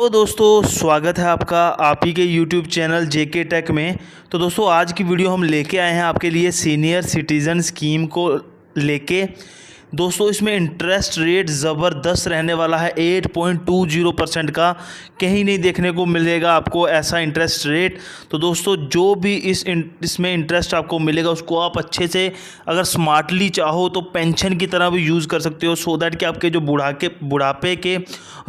तो दोस्तों स्वागत है आपका आप ही के YouTube चैनल जेके टेक में। तो दोस्तों आज की वीडियो हम लेके आए हैं आपके लिए सीनियर सिटीज़न स्कीम को लेके। दोस्तों इसमें इंटरेस्ट रेट ज़बरदस्त रहने वाला है, 8.20% का। कहीं नहीं देखने को मिलेगा आपको ऐसा इंटरेस्ट रेट। तो दोस्तों जो भी इसमें इंटरेस्ट आपको मिलेगा उसको आप अच्छे से अगर स्मार्टली चाहो तो पेंशन की तरह भी यूज़ कर सकते हो, सो दैट कि आपके जो बुढ़ापे के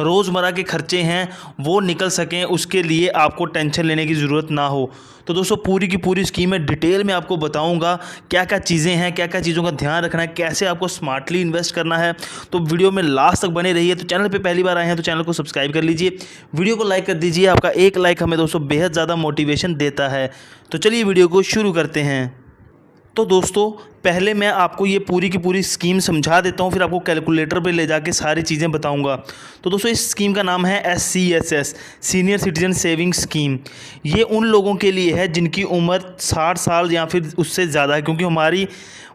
रोज़मर्रा के खर्चे हैं वो निकल सकें, उसके लिए आपको टेंशन लेने की ज़रूरत ना हो। तो दोस्तों पूरी की पूरी स्कीम है, डिटेल में आपको बताऊंगा क्या क्या चीज़ें हैं, क्या क्या चीज़ों का ध्यान रखना है, कैसे आपको स्मार्टली इन्वेस्ट करना है। तो वीडियो में लास्ट तक बने रहिए। तो चैनल पे पहली बार आए हैं तो चैनल को सब्सक्राइब कर लीजिए, वीडियो को लाइक कर दीजिए। आपका एक लाइक हमें दोस्तों बेहद ज़्यादा मोटिवेशन देता है। तो चलिए वीडियो को शुरू करते हैं। तो दोस्तों पहले मैं आपको ये पूरी की पूरी स्कीम समझा देता हूँ, फिर आपको कैलकुलेटर पे ले जाके सारी चीज़ें बताऊँगा। तो दोस्तों इस स्कीम का नाम है SCSS, senior citizen saving scheme. ये उन लोगों के लिए है जिनकी उम्र 60 साल या फिर उससे ज़्यादा है, क्योंकि हमारी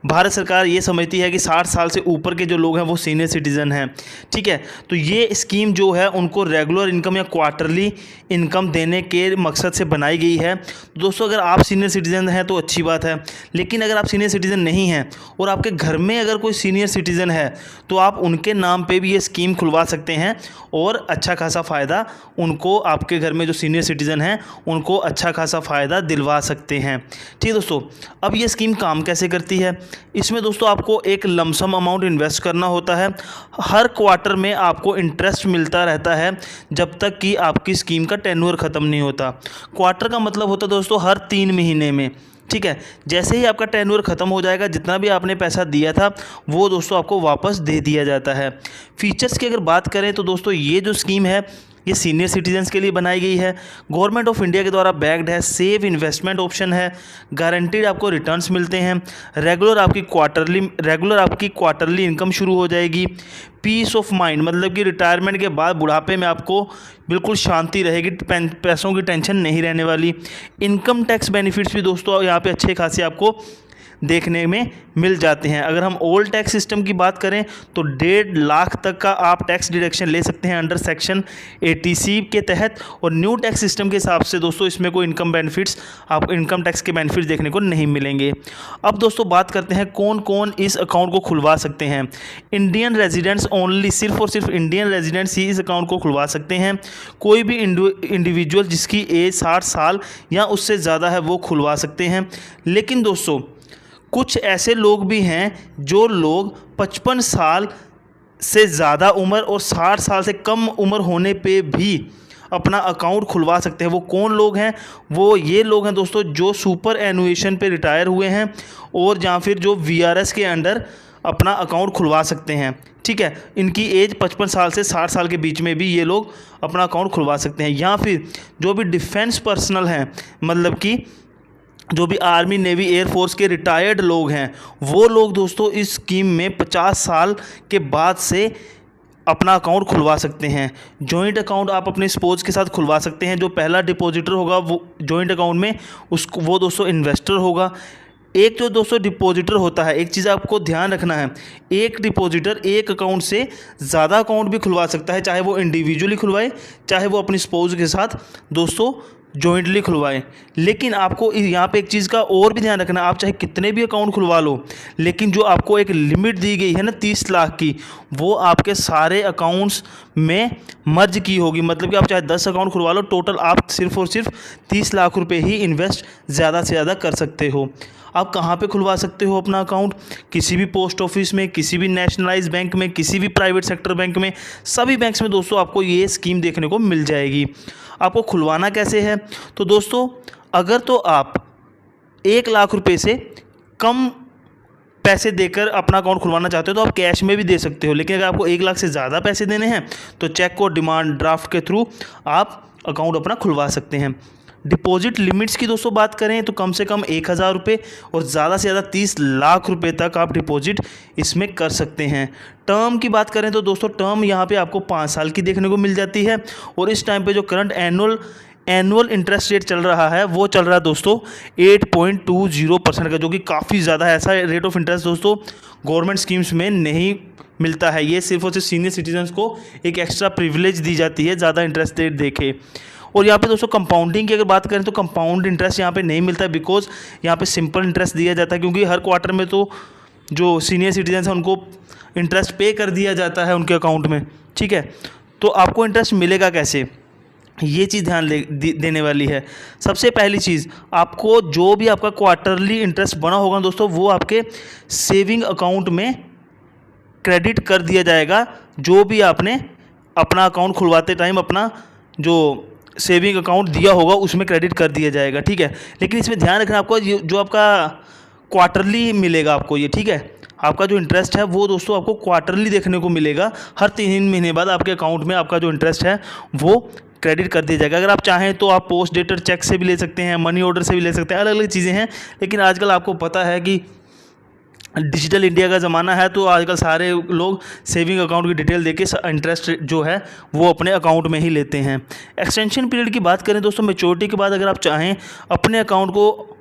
भारत सरकार ये समझती है कि 60 साल से ऊपर के जो लोग हैं वो सीनियर सिटीज़न हैं। ठीक है, तो ये स्कीम जो है उनको रेगुलर इनकम या क्वार्टरली इनकम देने के मकसद से बनाई गई है। तो दोस्तों अगर आप सीनियर सिटीज़न हैं तो अच्छी बात है, लेकिन अगर आप सीनियर सिटीज़न नहीं हैं और आपके घर में अगर कोई सीनियर सिटीज़न है तो आप उनके नाम पे भी ये स्कीम खुलवा सकते हैं और अच्छा खासा फ़ायदा उनको, आपके घर में जो सीनियर सिटीज़न हैं उनको अच्छा खासा फ़ायदा दिलवा सकते हैं। ठीक है दोस्तों, अब ये स्कीम काम कैसे करती है? इसमें दोस्तों आपको एक लमसम अमाउंट इन्वेस्ट करना होता है। हर क्वार्टर में आपको इंटरेस्ट मिलता रहता है जब तक कि आपकी स्कीम का टेन्योर ख़त्म नहीं होता। क्वार्टर का मतलब होता है दोस्तों हर 3 महीने में। ठीक है, जैसे ही आपका टेन्योर ख़त्म हो जाएगा, जितना भी आपने पैसा दिया था वो दोस्तों आपको वापस दे दिया जाता है। फीचर्स की अगर बात करें तो दोस्तों ये जो स्कीम है ये सीनियर सिटीजन्स के लिए बनाई गई है, गवर्नमेंट ऑफ इंडिया के द्वारा बैक्ड है, सेफ इन्वेस्टमेंट ऑप्शन है, गारंटीड आपको रिटर्न्स मिलते हैं, रेगुलर आपकी क्वार्टरली इनकम शुरू हो जाएगी, पीस ऑफ माइंड मतलब कि रिटायरमेंट के बाद बुढ़ापे में आपको बिल्कुल शांति रहेगी, पैसों की टेंशन नहीं रहने वाली। इनकम टैक्स बेनिफिट्स भी दोस्तों यहाँ पे अच्छे खासे आपको देखने में मिल जाते हैं। अगर हम ओल्ड टैक्स सिस्टम की बात करें तो 1.5 लाख तक का आप टैक्स डिडक्शन ले सकते हैं अंडर सेक्शन 80C के तहत, और न्यू टैक्स सिस्टम के हिसाब से दोस्तों इसमें कोई आपको इनकम टैक्स के बेनिफिट्स देखने को नहीं मिलेंगे। अब दोस्तों बात करते हैं कौन कौन इस अकाउंट को खुलवा सकते हैं। इंडियन रेजिडेंट्स ओनली, सिर्फ और सिर्फ इंडियन रेजिडेंट्स ही इस अकाउंट को खुलवा सकते हैं। कोई भी इंडिविजुअल जिसकी एज 60 साल या उससे ज़्यादा है वो खुलवा सकते हैं। लेकिन दोस्तों कुछ ऐसे लोग भी हैं जो लोग 55 साल से ज़्यादा उम्र और 60 साल से कम उम्र होने पे भी अपना अकाउंट खुलवा सकते हैं। वो कौन लोग हैं? वो ये लोग हैं दोस्तों जो सुपर एनुएशन पे रिटायर हुए हैं और या फिर जो VRS के अंडर अपना अकाउंट खुलवा सकते हैं। ठीक है, इनकी एज 55 साल से 60 साल के बीच में भी ये लोग अपना अकाउंट खुलवा सकते हैं। या फिर जो भी डिफेंस पर्सनल हैं, मतलब कि जो भी आर्मी, नेवी, एयरफोर्स के रिटायर्ड लोग हैं, वो लोग दोस्तों इस स्कीम में 50 साल के बाद से अपना अकाउंट खुलवा सकते हैं। जॉइंट अकाउंट आप अपने स्पोर्ट्स के साथ खुलवा सकते हैं। जो पहला डिपॉजिटर होगा वो जॉइंट अकाउंट में वो दोस्तों इन्वेस्टर होगा। एक जो दोस्तों डिपॉजिटर होता है, एक चीज़ आपको ध्यान रखना है, एक डिपॉजिटर एक अकाउंट से ज़्यादा अकाउंट भी खुलवा सकता है, चाहे वो इंडिविजुअली खुलवाए चाहे वो अपनी स्पोर्ट्स के साथ दोस्तों जॉइंटली खुलवाएं। लेकिन आपको यहाँ पे एक चीज़ का और भी ध्यान रखना, आप चाहे कितने भी अकाउंट खुलवा लो, लेकिन जो आपको एक लिमिट दी गई है ना 30 लाख की, वो आपके सारे अकाउंट्स में मर्ज की होगी। मतलब कि आप चाहे 10 अकाउंट खुलवा लो, टोटल आप सिर्फ और सिर्फ 30 लाख रुपए ही इन्वेस्ट ज़्यादा से ज़्यादा कर सकते हो। आप कहाँ पे खुलवा सकते हो अपना अकाउंट? किसी भी पोस्ट ऑफिस में, किसी भी नेशनलाइज बैंक में, किसी भी प्राइवेट सेक्टर बैंक में, सभी बैंक्स में दोस्तों आपको ये स्कीम देखने को मिल जाएगी। आपको खुलवाना कैसे है? तो दोस्तों अगर तो आप 1 लाख रुपए से कम पैसे देकर अपना अकाउंट खुलवाना चाहते हो तो आप कैश में भी दे सकते हो, लेकिन अगर आपको 1 लाख से ज़्यादा पैसे देने हैं तो चेक और डिमांड ड्राफ्ट के थ्रू आप अकाउंट अपना खुलवा सकते हैं। डिपॉजिट लिमिट्स की दोस्तों बात करें तो कम से कम 1000 रुपये और ज़्यादा से ज़्यादा 30 लाख रुपए तक आप डिपॉजिट इसमें कर सकते हैं। टर्म की बात करें तो दोस्तों टर्म यहाँ पे आपको 5 साल की देखने को मिल जाती है, और इस टाइम पे जो current annual annual interest rate चल रहा है वो चल रहा है दोस्तों 8.20% का, जो कि काफ़ी ज़्यादा है। ऐसा रेट ऑफ इंटरेस्ट दोस्तों गवर्नमेंट स्कीम्स में नहीं मिलता है। ये सिर्फ और सिर्फ सीनियर सिटीजन्स को एक एक्स्ट्रा प्रिविलेज दी जाती है ज़्यादा इंटरेस्ट रेट देके। और यहाँ पे दोस्तों कंपाउंडिंग की अगर बात करें तो कंपाउंड इंटरेस्ट यहाँ पे नहीं मिलता है, बिकॉज यहाँ पे सिंपल इंटरेस्ट दिया जाता है, क्योंकि हर क्वार्टर में तो जो सीनियर सिटीजन्स हैं उनको इंटरेस्ट पे कर दिया जाता है उनके अकाउंट में, ठीक है। तो आपको इंटरेस्ट मिलेगा कैसे, ये चीज़ ध्यान देने वाली है। सबसे पहली चीज़, आपको जो भी आपका क्वार्टरली इंटरेस्ट बना होगा दोस्तों वो आपके सेविंग अकाउंट में क्रेडिट कर दिया जाएगा। जो भी आपने अपना अकाउंट खुलवाते टाइम अपना जो सेविंग अकाउंट दिया होगा उसमें क्रेडिट कर दिया जाएगा, ठीक है। लेकिन इसमें ध्यान रखना आपको, जो आपका क्वार्टरली मिलेगा आपको ये, ठीक है, आपका जो इंटरेस्ट है वो दोस्तों आपको क्वार्टरली देखने को मिलेगा। हर 3 महीने बाद आपके अकाउंट में आपका जो इंटरेस्ट है वो क्रेडिट कर दिया जाएगा। अगर आप चाहें तो आप पोस्ट डेटेड चेक से भी ले सकते हैं, मनी ऑर्डर से भी ले सकते हैं, अलग अलग चीज़ें हैं। लेकिन आजकल आपको पता है कि डिजिटल इंडिया का ज़माना है, तो आजकल सारे लोग सेविंग अकाउंट की डिटेल देके इंटरेस्ट जो है वो अपने अकाउंट में ही लेते हैं। एक्सटेंशन पीरियड की बात करें दोस्तों, मैच्योरिटी के बाद अगर आप चाहें अपने अकाउंट को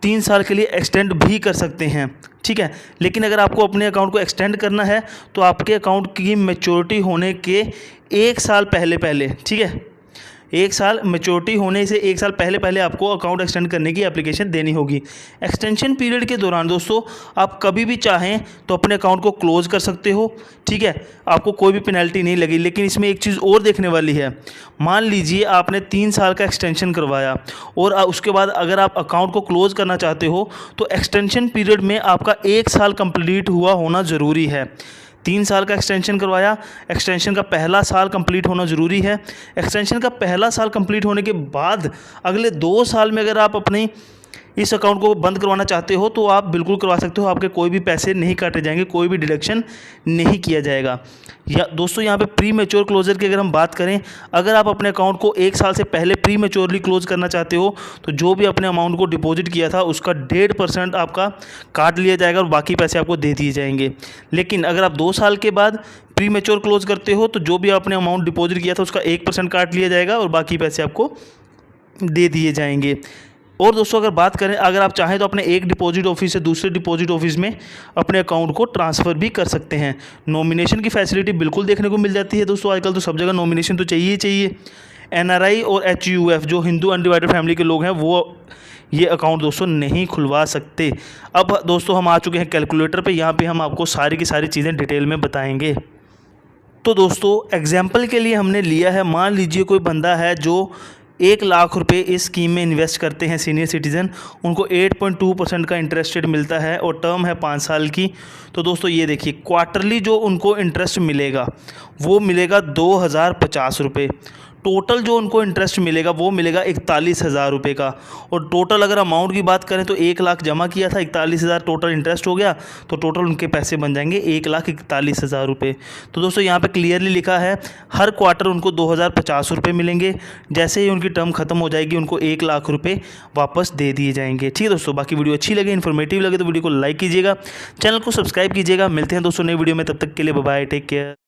3 साल के लिए एक्सटेंड भी कर सकते हैं, ठीक है। लेकिन अगर आपको अपने अकाउंट को एक्सटेंड करना है तो आपके अकाउंट की मैच्योरिटी होने के 1 साल पहले, ठीक है, 1 साल मैच्योरिटी होने से 1 साल पहले आपको अकाउंट एक्सटेंड करने की एप्लीकेशन देनी होगी। एक्सटेंशन पीरियड के दौरान दोस्तों आप कभी भी चाहें तो अपने अकाउंट को क्लोज़ कर सकते हो, ठीक है, आपको कोई भी पेनल्टी नहीं लगी। लेकिन इसमें एक चीज़ और देखने वाली है, मान लीजिए आपने 3 साल का एक्सटेंशन करवाया और उसके बाद अगर आप अकाउंट को क्लोज़ करना चाहते हो तो एक्सटेंशन पीरियड में आपका 1 साल कंप्लीट हुआ होना ज़रूरी है। 3 साल का एक्सटेंशन करवाया, एक्सटेंशन का पहला साल कंप्लीट होना ज़रूरी है। एक्सटेंशन का पहला साल कंप्लीट होने के बाद अगले 2 साल में अगर आप अपने इस अकाउंट को बंद करवाना चाहते हो तो आप बिल्कुल करवा सकते हो, आपके कोई भी पैसे नहीं काटे जाएंगे, कोई भी डिडक्शन नहीं किया जाएगा। या दोस्तों यहाँ पे प्री मैच्योर क्लोजर की अगर हम बात करें, अगर आप अपने अकाउंट को 1 साल से पहले प्री मैच्योरली क्लोज करना चाहते हो तो जो भी अपने अमाउंट को डिपॉजिट किया था उसका 1.5% आपका काट लिया जाएगा और बाकी पैसे आपको दे दिए जाएंगे। लेकिन अगर आप 2 साल के बाद प्री मैच्योर क्लोज करते हो तो जो भी आपने अमाउंट डिपॉजिट किया था उसका 1% काट लिया जाएगा और बाकी पैसे आपको दे दिए जाएंगे। और दोस्तों अगर बात करें, अगर आप चाहें तो अपने एक डिपॉजिट ऑफिस से दूसरे डिपॉजिट ऑफिस में अपने अकाउंट को ट्रांसफ़र भी कर सकते हैं। नॉमिनेशन की फैसिलिटी बिल्कुल देखने को मिल जाती है दोस्तों, आजकल तो सब जगह नॉमिनेशन तो चाहिए ही चाहिए। NRI और HUF जो हिंदू अनडिवाइडेड फैमिली के लोग हैं वो ये अकाउंट दोस्तों नहीं खुलवा सकते। अब दोस्तों हम आ चुके हैं कैलकुलेटर पे, यहाँ पे हम आपको सारी की सारी चीज़ें डिटेल में बताएंगे। तो दोस्तों एग्जाम्पल के लिए हमने लिया है, मान लीजिए कोई बंदा है जो 1 लाख रुपए इस स्कीम में इन्वेस्ट करते हैं सीनियर सिटीज़न, उनको 8.2% का इंटरेस्ट रेट मिलता है और टर्म है 5 साल की। तो दोस्तों ये देखिए क्वार्टरली जो उनको इंटरेस्ट मिलेगा वो मिलेगा 2050 रुपये। टोटल जो उनको इंटरेस्ट मिलेगा वो मिलेगा 41,000 रुपये का। और टोटल अगर अमाउंट की बात करें तो 1 लाख जमा किया था, 41,000 टोटल इंटरेस्ट हो गया, तो टोटल उनके पैसे बन जाएंगे 1,41,000 रुपये। तो दोस्तों यहाँ पे क्लियरली लिखा है हर क्वार्टर उनको 2050 रुपये मिलेंगे। जैसे ही उनकी टर्म खत्म हो जाएगी उनको 1 लाख रुपये वापस दे दिए जाएंगे। ठीक है दोस्तों, बाकी वीडियो अच्छी लगे, इन्फॉर्मेटिव लगे तो वीडियो को लाइक कीजिएगा, चैनल को सब्सक्राइब कीजिएगा। मिलते हैं दोस्तों नई वीडियो में, तब तक के लिए बाय बाय, टेक केयर।